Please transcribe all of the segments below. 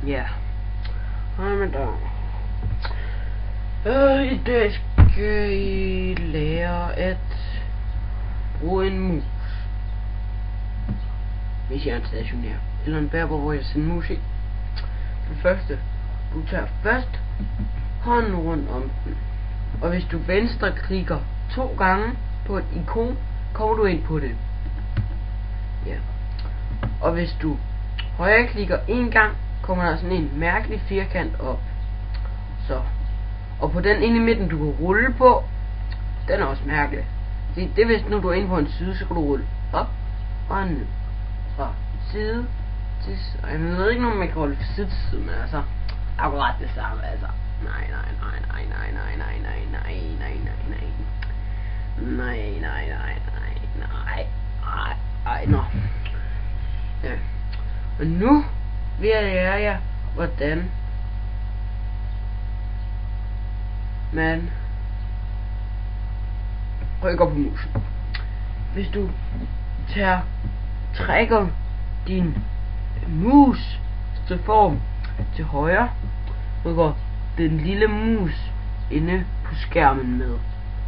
Ja. Hej med dig. I dag skal I lære at bruge en mus. Hvis jeg er en stationær eller en bærbar, hvor jeg sender musik. Det første, du tager først hånden rundt om den. Og hvis du venstre klikker 2 gange på et ikon, kommer du ind på det. Ja. Og hvis du højre klikker 1 gang, kommer der sådan en mærkelig firkant op. Så. Og på den inde i midten, du kan rulle på, den er også mærkelig. Det er hvis nu du er inde på en side, så kan du rulle op og ned. Fra side til side. Jeg ved ikke, om man kan rulle fra side til side, men altså akkurat det samme, altså. Nej. Nå. Ja. Og nu vil jeg lære jer, hvordan man rykker på musen. Hvis du trækker din mus til form til højre, rykker den lille mus inde på skærmen med,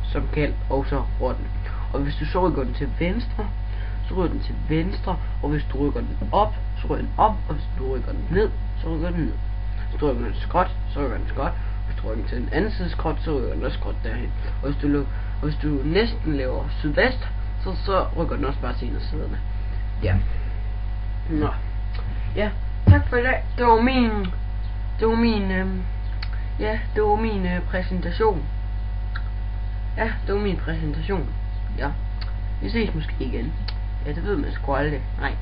som kaldt også rotten. Og hvis du så rykker den til venstre, så rykker den til venstre, og hvis du rykker den op, så rykker den op, og hvis du rykker den ned, så rykker den ned. Hvis du rykker den skråt, så rykker den skråt. Hvis du rykker den til den anden side skråt, så rykker den også skråt derhen. Og hvis du næsten laver sydvest, så rykker den også bare til en af siderne. Ja. Nå. Ja, tak for i dag. Det var min præsentation. Ja, det var min præsentation. Ja. Vi ses måske igen. Ja, det ved man sgu aldrig. Nej.